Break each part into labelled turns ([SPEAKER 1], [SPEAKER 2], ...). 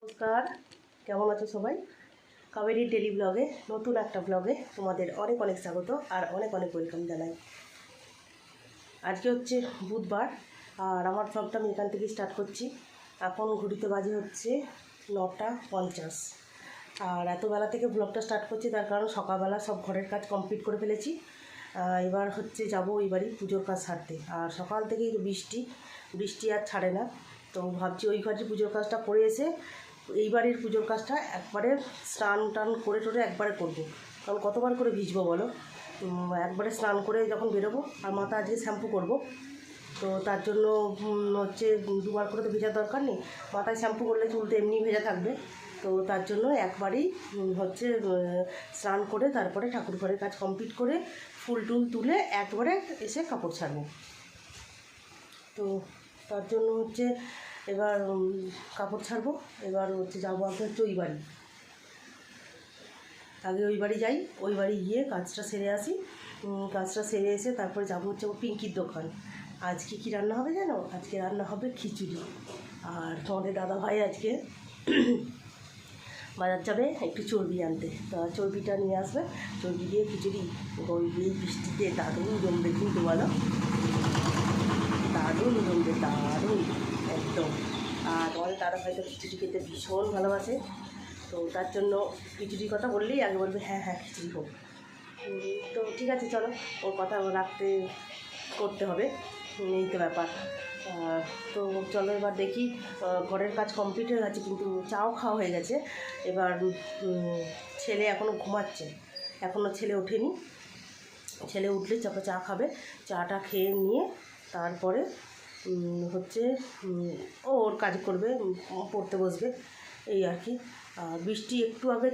[SPEAKER 1] নমস্কার, কেমন আছো সবাই? কাবেরী ডেলি ব্লগে নতুন একটা ব্লগে তোমাদের অনেক অনেক স্বাগত আর অনেক অনেক ওয়েলকাম জানাই। আজকে হচ্ছে বুধবার আর আমার ব্লগটা আমি এখান থেকে স্টার্ট করছি। এখন ঘড়িতে বাজে হচ্ছে 9:50 আর এত বেলা থেকে ব্লগটা স্টার্ট করছি তার কারণ সকালবেলা সব ঘরের কাজ কমপ্লিট করে ফেলেছি। এবার হচ্ছে যাবো ওই বাড়ি পুজোর কাজ সারতে। আর সকাল থেকেই বৃষ্টি আর ছাড়ে না, তো ভাবছি ওই ঘরে পুজোর কাজটা করে এসে এই বাড়ির পুজোর কাজটা একবারে স্নান টান করে টোরে একবারে করবো, কারণ কতবার করে ভিজবো বলো। একবারে স্নান করে যখন বেরোবো আর মাথা আজকে শ্যাম্পু করব, তো তার জন্য হচ্ছে দুবার করে তো ভেজার দরকার নেই। মাথায় শ্যাম্পু করলে চুল তো এমনি ভেজা থাকবে, তো তার জন্য একবারেই হচ্ছে স্নান করে তারপরে ঠাকুর ঘরের কাজ কমপ্লিট করে ফুল টুল তুলে একবারে এসে কাপড় ছাড়বো। তো তার জন্য হচ্ছে এবার কাপড় ছাড়বো। এবার হচ্ছে যাবো আগে হচ্ছে ওই বাড়ি, আগে ওই বাড়ি যাই, ওই বাড়ি গিয়ে কাজটা সেরে আসি। কাজটা সেরে এসে তারপরে যাবো হচ্ছে ও পিঙ্কির দোকান। আজকে কী রান্না হবে জানো? আজকে রান্না হবে খিচুড়ি। আর তোমাদের দাদাভাই আজকে বাজার যাবে একটু চর্বি আনতে, তা চর্বিটা নিয়ে আসবে। চর্বি দিয়ে খিচুড়ি এই বৃষ্টিতে দারুণ জমবে কিন্তু বলো, দারুণ জমবে, দারুণ একদম। আর তোমাদের দাদাভাই তো খিচুড়ি খেতে ভীষণ ভালোবাসে, তো তার জন্য খিচুড়ির কথা বললেই আগে বলবে হ্যাঁ হ্যাঁ খিচুড়ি হোক। তো ঠিক আছে চলো, ওর কথা রাখতে করতে হবে, এই তো ব্যাপার। তো চলো এবার দেখি, ঘরের কাজ কমপ্লিট হয়ে গেছে কিন্তু চাও খাওয়া হয়ে গেছে। এবার ছেলে এখনও ঘুমাচ্ছে, এখনও ছেলে ওঠেনি। ছেলে উঠলে চা খাবে, চাটা খেয়ে নিয়ে তারপরে হচ্ছে ওর কাজ করবে, পড়তে বসবে, এই আর কি। বৃষ্টি একটু আগে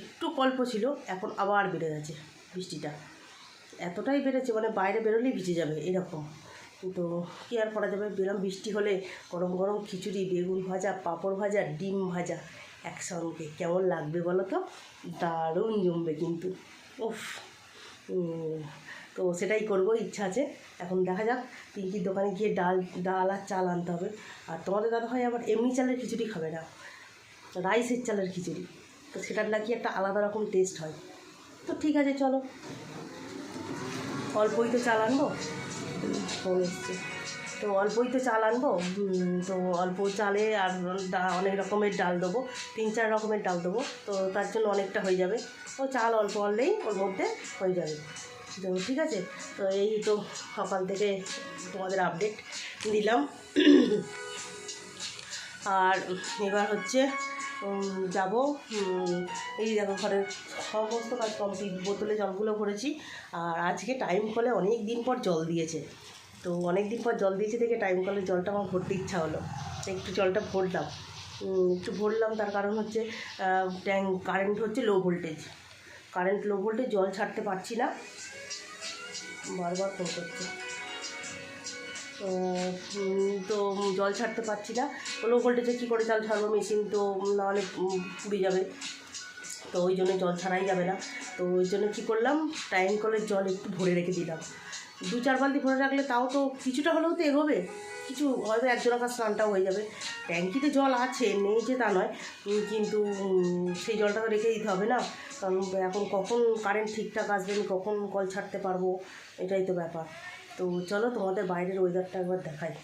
[SPEAKER 1] একটু অল্প ছিল, এখন আবার বেড়ে গেছে বৃষ্টিটা, এতটাই বেড়েছে মানে বাইরে বেরোলেই ভিজে যাবে এরকম। তো কী আর করা যাবে, বৃষ্টি হলে গরম গরম খিচুড়ি, বেগুন ভাজা, পাঁপড় ভাজা, ডিম ভাজা একসঙ্গে কেমন লাগবে বলো তো, দারুণ জমবে কিন্তু। উফ, তো সেটাই করব, ইচ্ছা আছে। এখন দেখা যাক, পিঙ্কির দোকানে গিয়ে ডাল আর চাল আনতে হবে। আর তোমাদের দাদাভাই আবার এমনি চালের খিচুড়ি খাবে না, রাইসের চালের খিচুড়ি, তো সেটার নাকি একটা আলাদা রকম টেস্ট হয়। তো ঠিক আছে চলো, অল্পই তো চাল আনবো, ফোন এসছে, তো অল্পই তো চাল আনবো, তো অল্প চালে আর অনেক রকমের ডাল দেবো, 3-4 রকমের ডাল দেবো, তো তার জন্য অনেকটা হয়ে যাবে। ও চাল অল্প আনলেই ওর মধ্যে হয়ে যাবে। তো ঠিক আছে, তো এই তো সকাল থেকে তোমাদের আপডেট দিলাম। আর এবার হচ্ছে যাব, এই দেখো ঘরের সমস্ত কাজ কমপ্লিট, বোতলে জলগুলো ভরেছি। আর আজকে টাইম কলে অনেক দিন পর জল দিয়েছে, তো অনেক দিন পর জল দিয়েছে দেখে টাইম কলের জলটা আমার ভরতে ইচ্ছা হলো, একটু জলটা ভরলাম। তার কারণ হচ্ছে কারেন্ট হচ্ছে লো ভোল্টেজ, জল ছাড়তে পারছি না, বারবার ফোন করছে। তো জল ছাড়তে পারছি না, লো ভোল্টেজে কী করে জল ছাড়বো, মেশিন তো নাহলে পুড়ে যাবে, তো ওই জন্য জল ছাড়াই যাবে না। তো ওই জন্য কী করলাম, টাইম কলের জল একটু ভরে রেখে দিলাম। 2-4 বালতি ভরে রাখলে তাও তো কিছুটা হলেও তো এগোবে, কিছু হয়তো একজনের স্নানটাও হয়ে যাবে। ট্যাঙ্কিতে জল আছে, নেই যে তা নয়, কিন্তু সেই জলটা তো রেখে দিতে হবে না, কারণ এখন কখন কারেন্ট ঠিকঠাক আসবে, আমি কখন কল ছাড়তে পারবো, এটাই তো ব্যাপার। তো চলো তোমাদের বাইরের ওয়েদারটা একবার দেখাই।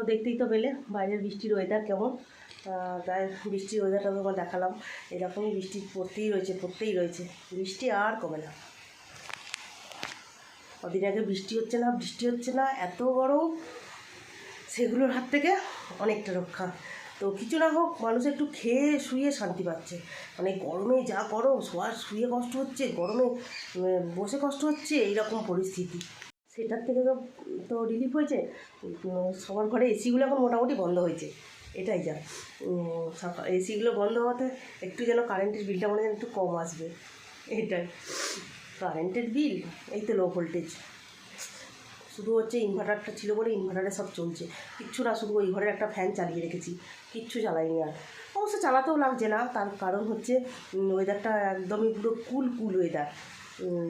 [SPEAKER 1] দেখতেই তো পেলে বাইরের বৃষ্টির ওয়েদার কেমন। তাই বৃষ্টির ওয়েদারটা তোমার দেখালাম। এরকমই বৃষ্টি পড়তেই রয়েছে, বৃষ্টি আর কমে না। কদিন আগে বৃষ্টি হচ্ছে না, এত গরম, সেগুলোর হাত থেকে অনেকটা রক্ষা। তো কিছু না হোক, মানুষ একটু খেয়ে শুয়ে শান্তি পাচ্ছে। মানে গরমে যা গরম, শুয়ে কষ্ট হচ্ছে, গরমে বসে কষ্ট হচ্ছে, এইরকম পরিস্থিতি। সেটার থেকে তো রিলিফ হয়েছে। সবার ঘরে এসিগুলো এখন মোটামুটি বন্ধ হয়েছে, এটাই যা। এসিগুলো বন্ধ হওয়াতে একটু যেন কারেন্টের বিলটা মনে হয় একটু কম আসবে, এটাই। কারেন্টের বিল এই তো লো ভোল্টেজ, শুধু হচ্ছে ইনভার্টারটা ছিল বলে ইনভার্টারে সব চলছে, কিচ্ছু না। শুধু ওই ঘরের একটা ফ্যান চালিয়ে রেখেছি, কিচ্ছু চালাইনি আর। অবশ্য চালাতেও লাগছে না, তার কারণ হচ্ছে ওয়েদারটা একদমই পুরো কুল ওয়েদার,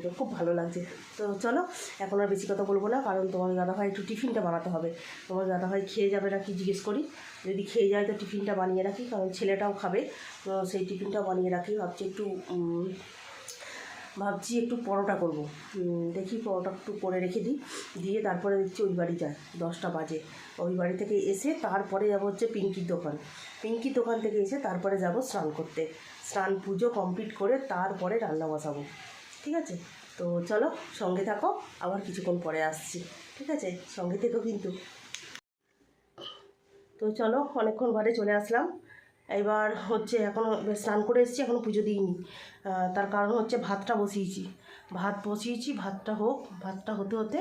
[SPEAKER 1] তো খুব ভালো লাগছে। তো চলো, এখন আর বেশি কথা বলবো না, কারণ তোমার দাদাভাই একটু টিফিনটা বানাতে হবে। তোমার দাদাভাই খেয়ে যাবে নাকি জিজ্ঞেস করি, যদি খেয়ে যায় তো টিফিনটা বানিয়ে রাখি, কারণ ছেলেটাও খাবে, তো সেই টিফিনটা বানিয়ে রাখি। ভাবছি একটু পরোটা করব। দেখি পরোটা একটু করে রেখে দিই, দিয়ে তারপরে দেখছি ওই বাড়ি যায়, 10টা বাজে। ওই বাড়ি থেকে এসে তারপরে যাবো হচ্ছে পিঙ্কির দোকান থেকে এসে তারপরে যাব স্নান করতে। স্নান পুজো কমপ্লিট করে তারপরে রান্না বসাবো, ঠিক আছে? তো চলো, সঙ্গে থাকো, আবার কিছুক্ষণ পরে আসছি, ঠিক আছে? সঙ্গে থেকো কিন্তু। তো চলো, অনেকক্ষণ ঘরে চলে আসলাম। এবার হচ্ছে এখনও স্নান করে এসেছি, এখনও পুজো দিইনি। তার কারণ হচ্ছে ভাতটা বসিয়েছি, ভাতটা হোক। ভাতটা হতে হতে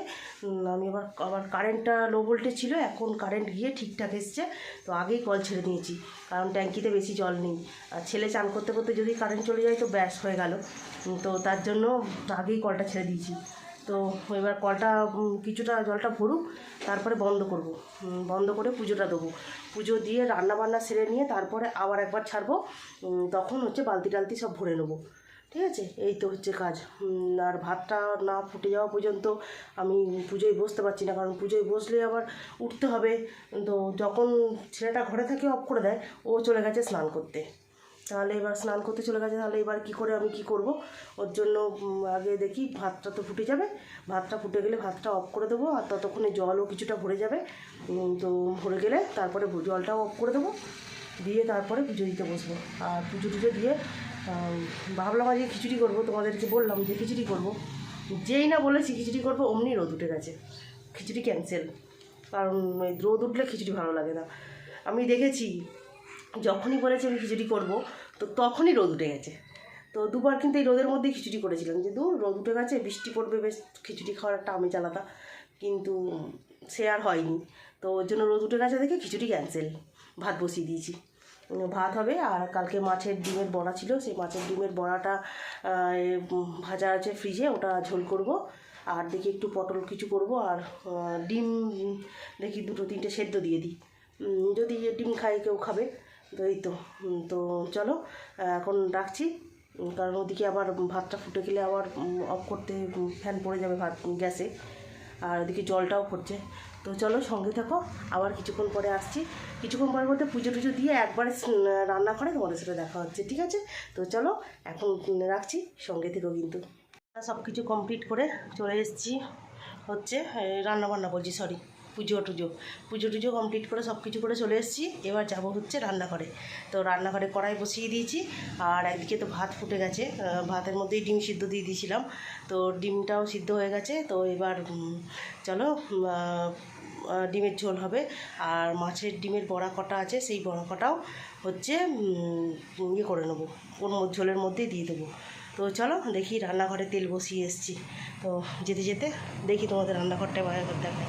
[SPEAKER 1] আমি আবার কারেন্টটা লো ভোল্টেজ ছিল, এখন কারেন্ট গিয়ে ঠিকঠাক এসছে। তো আগেই কল ছেড়ে দিয়েছি, কারণ ট্যাঙ্কিতে বেশি জল নেই। আর ছেলে চান করতে করতে যদি কারেন্ট চলে যায় তো ব্যাস হয়ে গেল। তো তার জন্য আগেই কলটা ছেড়ে দিয়েছি। তো এবার কলটা কিছুটা জলটা ভরুক, তারপরে বন্ধ করে পুজোটা দেবো। পুজো দিয়ে রান্নাবান্না সেরে নিয়ে তারপরে আবার একবার ছাড়বো, তখন হচ্ছে বালতি টালতি সব ভরে নেবো, ঠিক আছে? এই তো হচ্ছে কাজ। আর ভাতটা না ফুটে যাওয়া পর্যন্ত আমি পুজোয় বসতে পারছি না, কারণ পুজোয় বসলে আবার উঠতে হবে। তো যখন ছেলেটা ঘরে থাকে অফ করে দেয়, ও চলে গেছে স্নান করতে। তাহলে এবার স্নান করতে চলে গেছে, তাহলে এবার আমি কী করব? ওর জন্য আগে দেখি ভাতটা তো ফুটে যাবে, ভাতটা ফুটে গেলে ভাতটা অফ করে দেবো, আর ততক্ষণে জলও কিছুটা ভরে যাবে। তো ভরে গেলে তারপরে জলটাও অফ করে দেবো, দিয়ে তারপরে পুজো দিতে বসবো। আর পুজো টুজো দিয়ে ভাবলাম আজকে খিচুড়ি করবো, তোমাদেরকে বললাম যে খিচুড়ি করবো। যেই না বলেছি খিচুড়ি করবো, অমনি রোদ উঠে গেছে, খিচুড়ি ক্যান্সেল। কারণ রোদ উঠলে খিচুড়ি ভালো লাগে না। আমি দেখেছি যখনই বলেছি আমি খিচুড়ি করবো, তো তখনই রোদ উঠে গেছে। তো দুবার কিন্তু এই রোদের মধ্যেই খিচুড়ি করেছিলাম, যে রোদ উঠে গেছে, বৃষ্টি পড়বে, বেশ খিচুড়ি খাওয়ার একটা আমেজ আলাদা, কিন্তু সে আর হয়নি। তো ওর জন্য রোদ উঠে গেছে দেখে খিচুড়ি ক্যান্সেল, ভাত বসিয়ে দিয়েছি। ভাত হবে, আর কালকে মাছের ডিমের বড়া ছিল, সেই মাছের ডিমের বড়াটা ভাজা আছে ফ্রিজে, ওটা ঝোল করব। আর দেখি একটু পটল কিছু করব, আর ডিম দেখি 2-3টে সেদ্ধ দিয়ে দিই, যদি ডিম খাই কেউ খাবে। তো এই তো। তো চলো, এখন রাখছি, কারণ ওদিকে আবার ভাতটা ফুটে গেলে আবার অফ করতে ফ্যান পড়ে যাবে ভাত গ্যাসে, আর ওদিকে জলটাও পড়ছে। তো চলো, সঙ্গে থাকো, আবার কিছুক্ষণ পরে আসছি। কিছুক্ষণ পরে বলতে পুজো টুজো দিয়ে একবারে রান্না করে তোমাদের সাথে দেখা হচ্ছে, ঠিক আছে? তো চলো, এখন রাখছি, সঙ্গে থেকো কিন্তু। সব কিছু কমপ্লিট করে চলে এসেছি হচ্ছে রান্নাবান্না বলছি, সরি, পুজো টুজো কমপ্লিট করে সব কিছু করে চলে এসেছি। এবার যাব হচ্ছে রান্নাঘরে। তো রান্নাঘরে কড়াই বসিয়ে দিয়েছি, আর একদিকে তো ভাত ফুটে গেছে, ভাতের মধ্যেই ডিম সিদ্ধ দিয়ে দিয়েছিলাম, তো ডিমটাও সিদ্ধ হয়ে গেছে। তো এবার চলো, ডিমের ঝোল হবে, আর মাছের ডিমের বড়া কটা আছে, সেই বড়া কটাও হচ্ছে ইয়ে করে নেবো, কোন ঝোলের মধ্যেই দিয়ে দেবো। তো চলো, দেখি রান্নাঘরে তেল বসিয়ে এসেছি। তো যেতে যেতে দেখি তোমাদের রান্নাঘরটা বাইরে দেখাই।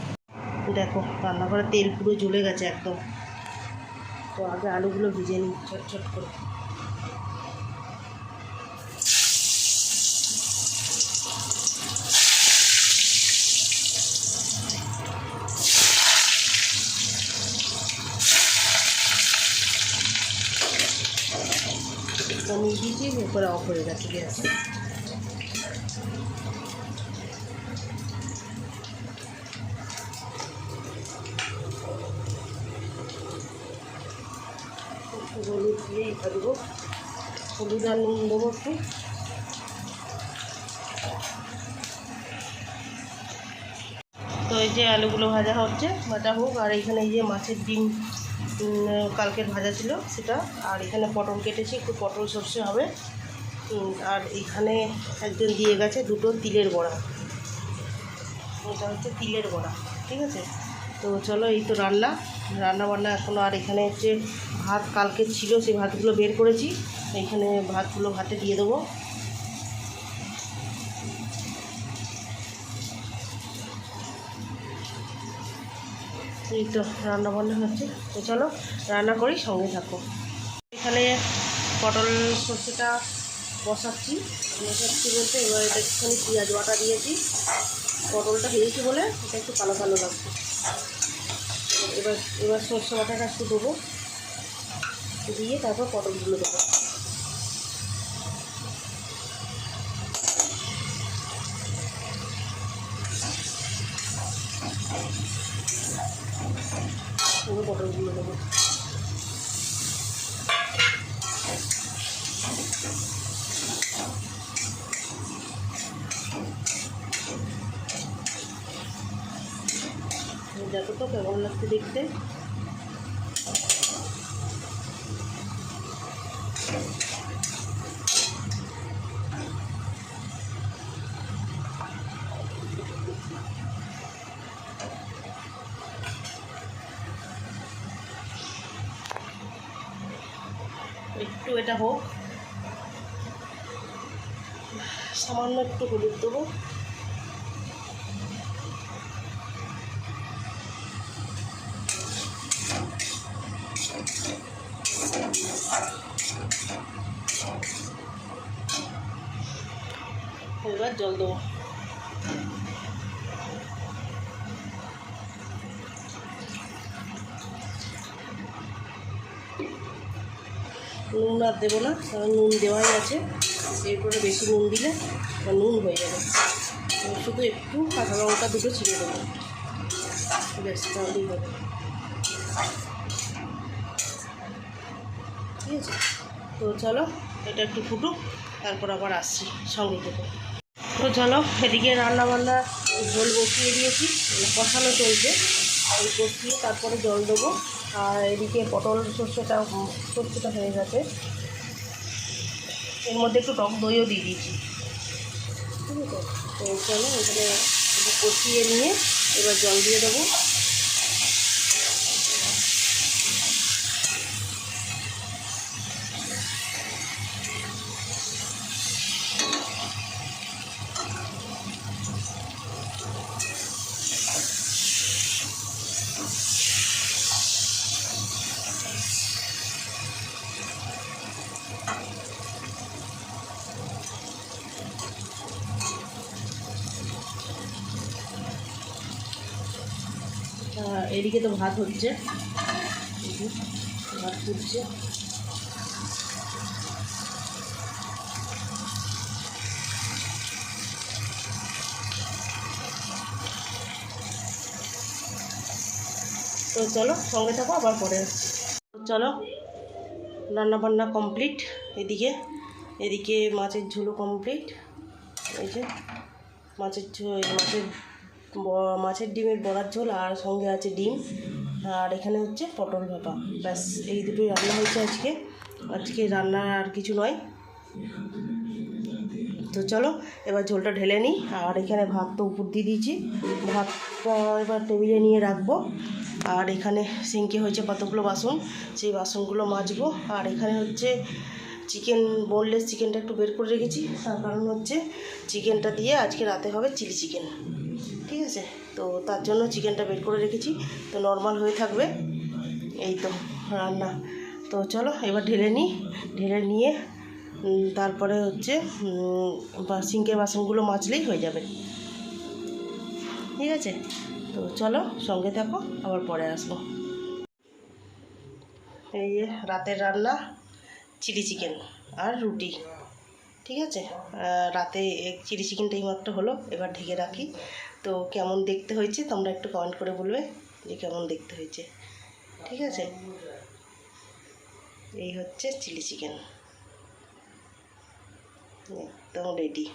[SPEAKER 1] দেখো, রান্নাঘরে তেল পুরো জ্বলে গেছে একদম। তো আগে আলুগুলো ভিজে নিই ছোট করে। কমিয়ে দিয়েছি, এরপরে অফ হয়ে গেছে গ্যাস। হলুদ দিয়েই ভাজবো, হলুদ আর নুন দেবো একটু। তো তো এই যে আলুগুলো ভাজা হচ্ছে, ভাজা হোক। আর এখানে এই যে মাছের ডিম কালকের ভাজা ছিল সেটা, আর এখানে পটল কেটেছি, একটু পটল সর্ষে হবে। আর এখানে একজন দিয়ে গেছে দুটো তিলের বড়া, এটা হচ্ছে তিলের বড়া, ঠিক আছে। তো চলো, এই তো রান্না বান্না এখনও। আর এখানে হচ্ছে ভাত কালকে ছিল, সেই ভাতগুলো বের করেছি, এখানে ভাতগুলো ভাতে দিয়ে দেবো। এই তো রান্না বান্না হচ্ছে, তো চলো রান্না করি, সঙ্গে থাকো। এখানে পটল সর্ষেটা বসাচ্ছি বলতে, এবার এটা একটুখানি পেঁয়াজ বাটা দিয়েছি, পটলটা দিয়েছি বলে এটা একটু কালো কালো লাগছে। এবার সর্ষে বাটাটা একটু দেবো, দিয়ে তারপর পটলগুলো দেবো। পটলগুলো দেবো। দেখো তো কেমন লাগছে দেখতে। একটু এটা হোক, সামান্য একটু হলুদ দেবো, এবার জল দেবো। নুন আর দেবো না, কারণ নুন দেওয়াই আছে, এরপরে বেশি নুন দিলে নুন হয়ে যাবে। শুধু একটু কাঁচা লঙ্কা দুটো ছিঁড়ে দেবো, বেশ তাহলেই হবে, ঠিক আছে। তো চলো এটা একটু ফুটুক, তারপর আবার আসছি, সঙ্গে দেবো। তো চলো, এদিকে রান্নাবান্না ঝোল বসিয়ে দিয়েছি, কষানো চলছে, ওই কষিয়ে তারপরে জল দেবো। আর এদিকে পটল সর্ষেটা হয়ে গেছে, এর মধ্যে একটু টক দইও দিয়ে দিয়েছি, ঠিক আছে। তো চলো এখানে একটু কষিয়ে নিয়ে এবার জল দিয়ে দেবো। এদিকে তো ভাত হচ্ছে, ভাত ফুটছে। তো চলো সঙ্গে থাকো, আবার পরে আসছি। চলো রান্নাবান্না কমপ্লিট, এদিকে মাছের ঝোলও কমপ্লিট। এই যে মাছের ডিমের বড়ার ঝোল, আর সঙ্গে আছে ডিম, আর এখানে হচ্ছে পটল ভাপা, ব্যাস এই দুটোই রান্না হয়েছে আজকে রান্না আর কিছু নয়। তো চলো এবার ঝোলটা ঢেলে নিই। আর এখানে ভাত তো উপর দিয়ে দিয়েছি, ভাতটা এবার টেবিলে নিয়ে রাখবো। আর এখানে সিঙ্কে হয়েছে কতগুলো বাসন, সেই বাসনগুলো মাজবো। আর এখানে হচ্ছে বোনলেস চিকেনটা একটু বের করে রেখেছি, তার কারণ হচ্ছে চিকেনটা দিয়ে আজকে রাতে হবে চিলি চিকেন, ঠিক আছে। তো তার জন্য চিকেনটা বের করে রেখেছি, তো নর্মাল হয়ে থাকবে, এই তো রান্না। তো চলো এবার ঢেলে নিয়ে তারপরে হচ্ছে সিঙ্কের বাসনগুলো মাজলেই হয়ে যাবে, ঠিক আছে। তো চলো সঙ্গে থাকো, আবার পরে আসবো। এই যে রাতের রান্না, চিলি চিকেন আর রুটি, ঠিক আছে। রাতে চিলি চিকেনটা এইমাত্র হলো, এবার ঢেকে রাখি। তো কেমন দেখতে হয়েছে তোমরা একটু কমেন্ট করে বলবে যে কেমন দেখতে হয়েছে, ঠিক আছে। এই হচ্ছে চিলি চিকেন, একদম রেডি।